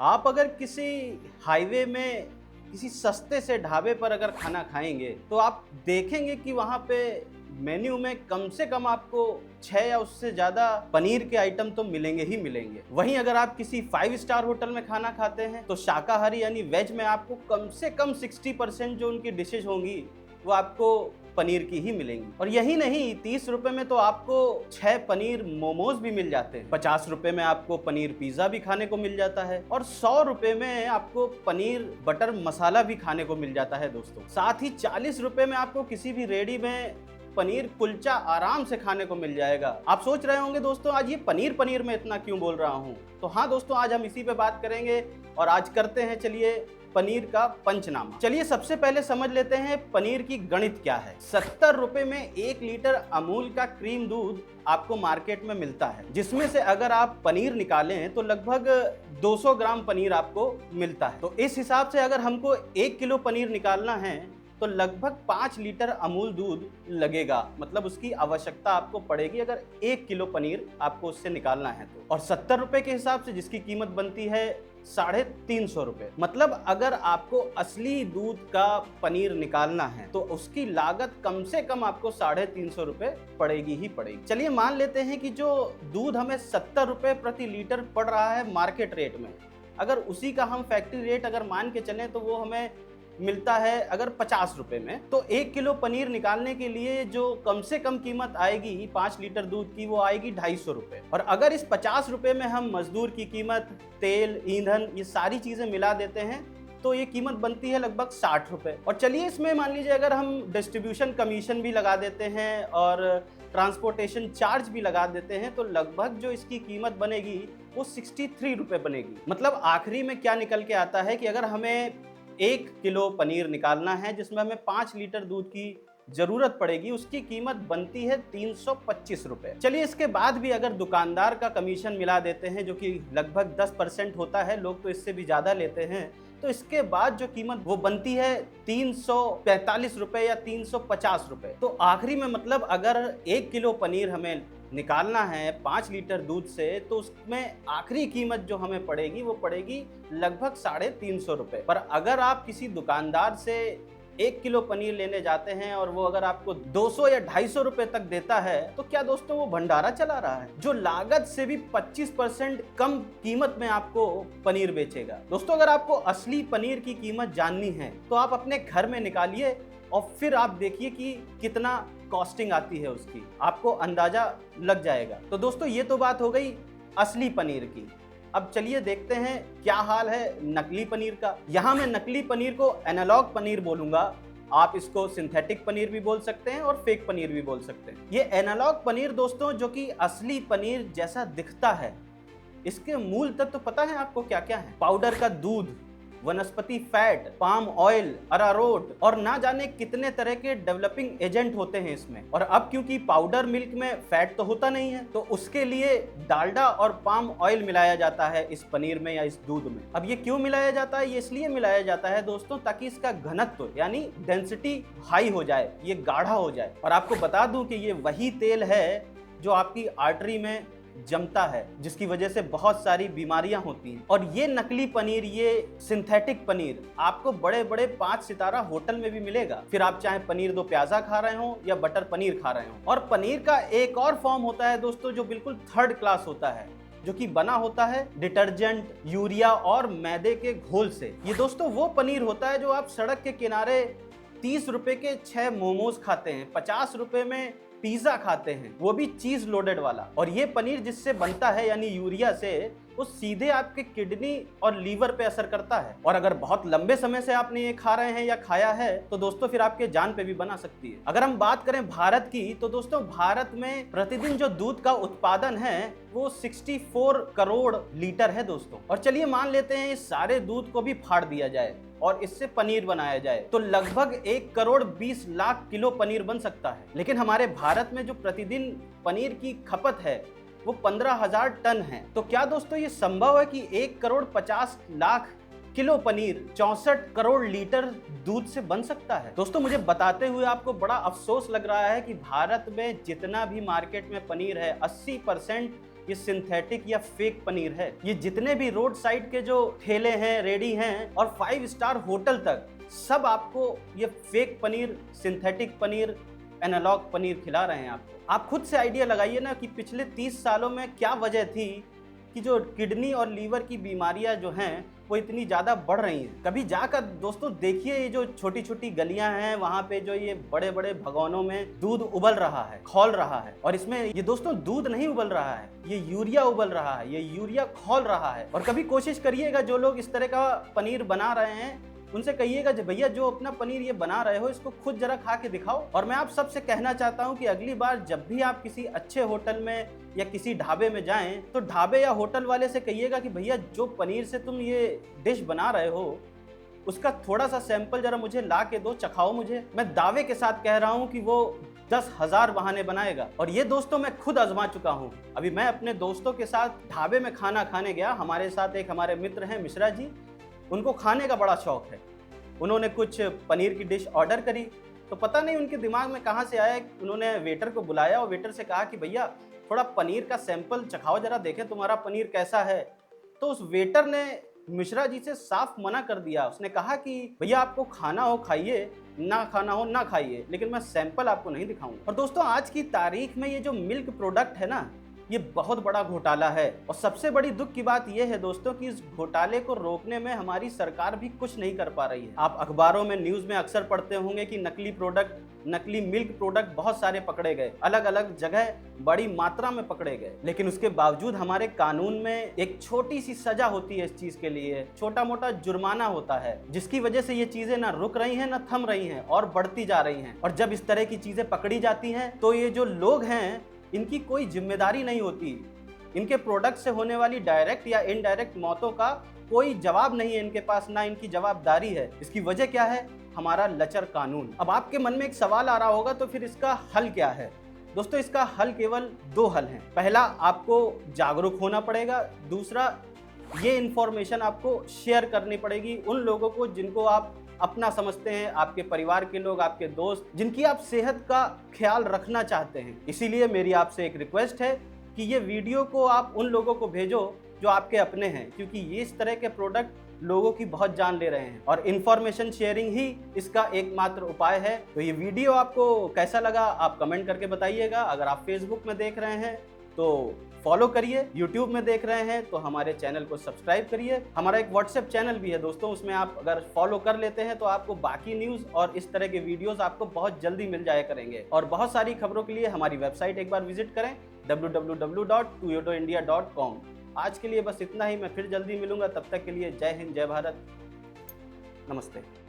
आप अगर किसी हाईवे में किसी सस्ते से ढाबे पर अगर खाना खाएंगे तो आप देखेंगे कि वहाँ पे मेन्यू में कम से कम आपको 6 या उससे ज़्यादा पनीर के आइटम तो मिलेंगे ही मिलेंगे। वहीं अगर आप किसी 5 स्टार होटल में खाना खाते हैं तो शाकाहारी यानी वेज में आपको कम से कम 60% जो उनकी डिशेज होंगी वो आपको पनीर की ही मिलेंगी। और यही नहीं, 30 रुपए में तो आपको 6 पनीर मोमोज भी मिल जाते हैं, 50 रुपए में आपको पनीर पिज्जा भी खाने को मिल जाता है और 100 रुपए में आपको पनीर बटर मसाला भी खाने को मिल जाता है दोस्तों। साथ ही 40 रुपए में आपको किसी भी रेडी में पनीर कुलचा आराम से खाने को मिल जाएगा। आप सोच रहे होंगे दोस्तों आज ये पनीर में इतना क्यों बोल रहा हूँ, तो हाँ दोस्तों, आज हम इसी पे बात करेंगे और आज करते हैं चलिए पनीर का पंचनामा। चलिए सबसे पहले समझ लेते हैं पनीर की गणित क्या है। 70 रुपए में 1 लीटर अमूल का क्रीम दूध आपको मार्केट में मिलता है, जिसमें से अगर आप पनीर निकालें तो लगभग 200 ग्राम पनीर आपको मिलता है। तो इस हिसाब से अगर हमको 1 किलो पनीर निकालना है तो लगभग 5 लीटर अमूल दूध लगेगा, मतलब उसकी आवश्यकता आपको पड़ेगी अगर 1 किलो पनीर आपको उससे निकालना है तो। और 70 रुपए के हिसाब से जिसकी कीमत बनती है 350 रुपए, मतलब अगर आपको असली दूध का पनीर निकालना है तो उसकी लागत कम से कम आपको 350 रुपए पड़ेगी ही पड़ेगी। चलिए मान लेते हैं कि जो दूध हमें 70 रुपए प्रति लीटर पड़ रहा है मार्केट रेट में, अगर उसी का हम फैक्ट्री रेट अगर मान के चलें तो वो हमें मिलता है अगर 50 रुपए में, तो 1 किलो पनीर निकालने के लिए जो कम से कम कीमत आएगी 5 लीटर दूध की वो आएगी 250 रुपए। और अगर इस 50 रुपए में हम मजदूर की कीमत, तेल, ईंधन, ये सारी चीजें मिला देते हैं तो ये कीमत बनती है लगभग 60 रुपए। और चलिए इसमें मान लीजिए अगर हम डिस्ट्रीब्यूशन कमीशन भी लगा देते हैं और ट्रांसपोर्टेशन चार्ज भी लगा देते हैं तो लगभग जो इसकी कीमत बनेगी वो 63 रुपए बनेगी। मतलब आखिरी में क्या निकल के आता है कि अगर हमें 1 किलो पनीर निकालना है जिसमें हमें 5 लीटर दूध की जरूरत पड़ेगी, उसकी कीमत बनती है 325 रुपए। चलिए इसके बाद भी अगर दुकानदार का कमीशन मिला देते हैं जो कि लगभग 10% होता है, लोग तो इससे भी ज्यादा लेते हैं, तो इसके बाद जो कीमत वो बनती है 345 रुपए या 350 रुपए। तो आखिरी में मतलब अगर 1 किलो पनीर हमें निकालना है 5 लीटर दूध से तो उसमें आखिरी कीमत जो हमें पड़ेगी वो पड़ेगी लगभग 350 रुपए। पर अगर आप किसी दुकानदार से 1 किलो पनीर लेने जाते हैं और वो अगर आपको 200 या 250 रुपए तक देता है तो क्या दोस्तों वो भंडारा चला रहा है, जो लागत से भी 25% कम कीमत में आपको पनीर बेचेगा। दोस्तों अगर आपको असली पनीर की कीमत जाननी है तो आप अपने घर में निकालिए और फिर आप देखिए कि कितना कॉस्टिंग आती है उसकी, आपको अंदाजा लग जाएगा। तो दोस्तों ये तो बात हो गई असली पनीर की। अब चलिए देखते हैं क्या हाल है नकली पनीर का। यहाँ मैं नकली पनीर को एनालॉग पनीर बोलूंगा, आप इसको सिंथेटिक पनीर भी बोल सकते हैं और फेक पनीर भी बोल सकते हैं। ये एनालॉग पनीर दोस्तों जो कि असली पनीर जैसा दिखता है, इसके मूल तत्व पता है आपको क्या क्या है? पाउडर का दूध, वनस्पति फैट, पाम ऑयल, अरारोट और ना जाने कितने तरह के डेवलपिंग एजेंट होते हैं इसमें। और अब क्योंकि पाउडर मिल्क में फैट तो होता नहीं है तो उसके लिए डालडा और पाम ऑयल मिलाया जाता है इस पनीर में या इस दूध में। अब ये क्यों मिलाया जाता है? ये इसलिए मिलाया जाता है दोस्तों ताकि इसका घनत्व यानी डेंसिटी हाई हो जाए, ये गाढ़ा हो जाए। और आपको बता दूं कि ये वही तेल है जो आपकी आर्टरी में जमता है, जिसकी वजह से बहुत सारी बीमारियां होती हैं। और ये नकली पनीर, ये सिंथेटिक पनीर आपको बड़े बड़े 5 सितारा होटल में भी मिलेगा, फिर आप चाहे पनीर दो प्याजा खा रहे हो या बटर पनीर खा रहे हो। और पनीर का एक और फॉर्म होता है दोस्तों जो बिल्कुल थर्ड क्लास होता है, जो कि बना होता है डिटर्जेंट, यूरिया और मैदे के घोल से। ये दोस्तों वो पनीर होता है जो आप सड़क के किनारे 30 रुपए के 6 मोमोज खाते हैं, 50 रुपए में पिज्जा खाते हैं, वो भी चीज लोडेड वाला। और ये पनीर जिससे बनता है यानी यूरिया से, वो सीधे आपके किडनी और लीवर पे असर करता है। और अगर बहुत लंबे समय से आपने ये खा रहे हैं या खाया है तो दोस्तों फिर आपके जान पे भी बना सकती है। अगर हम बात करें भारत की तो दोस्तों भारत में प्रतिदिन जो दूध का उत्पादन है वो 64 करोड़ लीटर है दोस्तों। और चलिए मान लेते हैं इस सारे दूध को भी फाड़ दिया जाए और इससे पनीर बनाया जाए तो लगभग 1 करोड़ 20 लाख किलो पनीर बन सकता है। लेकिन हमारे भारत में जो प्रतिदिन पनीर की खपत है वो 15,000 टन है। तो क्या दोस्तों ये संभव है कि 1 करोड़ 50 लाख किलो पनीर 64 करोड़ लीटर दूध से बन सकता है? दोस्तों मुझे बताते हुए आपको बड़ा अफसोस लग रहा है कि भारत में जितना भी मार्केट में पनीर है 80% ये सिंथेटिक या फेक पनीर है। ये जितने भी रोड साइड के जो ठेले हैं, रेडी हैं और 5 स्टार होटल तक, सब आपको ये फेक पनीर, सिंथेटिक पनीर, एनालॉग पनीर खिला रहे हैं आपको। आप खुद से आइडिया लगाइए ना कि पिछले 30 सालों में क्या वजह थी कि जो किडनी और लीवर की बीमारियां जो हैं वो इतनी ज़्यादा बढ़ रही हैं। कभी जाकर दोस्तों देखिए, ये जो छोटी छोटी गलियां हैं वहाँ पे जो ये बड़े बड़े भगोनों में दूध उबल रहा है, खौल रहा है, और इसमें ये दोस्तों दूध नहीं उबल रहा है, ये यूरिया उबल रहा है, ये यूरिया खौल रहा है। और कभी कोशिश करिएगा, जो लोग इस तरह का पनीर बना रहे हैं उनसे कहिएगा भैया जो अपना पनीर ये बना रहे हो इसको खुद जरा खा के दिखाओ। और मैं आप सबसे कहना चाहता हूं कि अगली बार जब भी आप किसी अच्छे होटल में या किसी ढाबे में जाएं तो ढाबे या होटल वाले से कहिएगा कि भैया जो पनीर से तुम ये डिश बना रहे हो उसका थोड़ा सा सैंपल जरा मुझे ला के दो, चखाओ मुझे। मैं दावे के साथ कह रहा हूँ कि वो 10,000 बहाने बनाएगा। और ये दोस्तों मैं खुद आजमा चुका हूँ। अभी मैं अपने दोस्तों के साथ ढाबे में खाना खाने गया। हमारे साथ एक हमारे मित्र हैं मिश्रा जी, उनको खाने का बड़ा शौक है। उन्होंने कुछ पनीर की डिश ऑर्डर करी तो पता नहीं उनके दिमाग में कहाँ से आया, उन्होंने वेटर को बुलाया और वेटर से कहा कि भैया थोड़ा पनीर का सैंपल चखाओ, जरा देखें तुम्हारा पनीर कैसा है। तो उस वेटर ने मिश्रा जी से साफ मना कर दिया। उसने कहा कि भैया आपको खाना हो खाइए, ना खाना हो ना खाइए, लेकिन मैं सैंपल आपको नहीं दिखाऊंगा। और दोस्तों आज की तारीख में ये जो मिल्क प्रोडक्ट है ना, ये बहुत बड़ा घोटाला है। और सबसे बड़ी दुख की बात यह है दोस्तों कि इस घोटाले को रोकने में हमारी सरकार भी कुछ नहीं कर पा रही है। आप अखबारों में, न्यूज में अक्सर पढ़ते होंगे कि नकली प्रोडक्ट, नकली मिल्क प्रोडक्ट बहुत सारे पकड़े गए, अलग अलग जगह बड़ी मात्रा में पकड़े गए। लेकिन उसके बावजूद हमारे कानून में एक छोटी सी सजा होती है इस चीज के लिए, छोटा मोटा जुर्माना होता है, जिसकी वजह से ये चीजें ना रुक रही हैं ना थम रही हैं और बढ़ती जा रही हैं। और जब इस तरह की चीजें पकड़ी जाती हैं तो ये जो लोग हैं इनकी कोई जिम्मेदारी नहीं होती। इनके प्रोडक्ट से होने वाली डायरेक्ट या इनडायरेक्ट मौतों का कोई जवाब नहीं है इनके पास, ना इनकी जवाबदारी है। इसकी वजह क्या है? हमारा लचर कानून। अब आपके मन में एक सवाल आ रहा होगा तो फिर इसका हल क्या है? दोस्तों इसका हल केवल 2 हल हैं। पहला, आपको जागरूक होना पड़ेगा। दूसरा, ये इंफॉर्मेशन आपको शेयर करनी पड़ेगी उन लोगों को जिनको आप अपना समझते हैं, आपके परिवार के लोग, आपके दोस्त, जिनकी आप सेहत का ख्याल रखना चाहते हैं। इसीलिए मेरी आपसे एक रिक्वेस्ट है कि ये वीडियो को आप उन लोगों को भेजो जो आपके अपने हैं, क्योंकि ये इस तरह के प्रोडक्ट लोगों की बहुत जान ले रहे हैं और इन्फॉर्मेशन शेयरिंग ही इसका एकमात्र उपाय है। तो ये वीडियो आपको कैसा लगा आप कमेंट करके बताइएगा। अगर आप फेसबुक में देख रहे हैं तो फॉलो करिए, यूट्यूब में देख रहे हैं तो हमारे चैनल को सब्सक्राइब करिए। हमारा एक व्हाट्सएप चैनल भी है दोस्तों, उसमें आप अगर फॉलो कर लेते हैं तो आपको बाकी न्यूज़ और इस तरह के वीडियोस आपको बहुत जल्दी मिल जाया करेंगे। और बहुत सारी खबरों के लिए हमारी वेबसाइट एक बार विजिट करें www.toyotoindia.com। आज के लिए बस इतना ही। मैं फिर जल्दी मिलूंगा, तब तक के लिए जय हिंद, जय भारत, नमस्ते।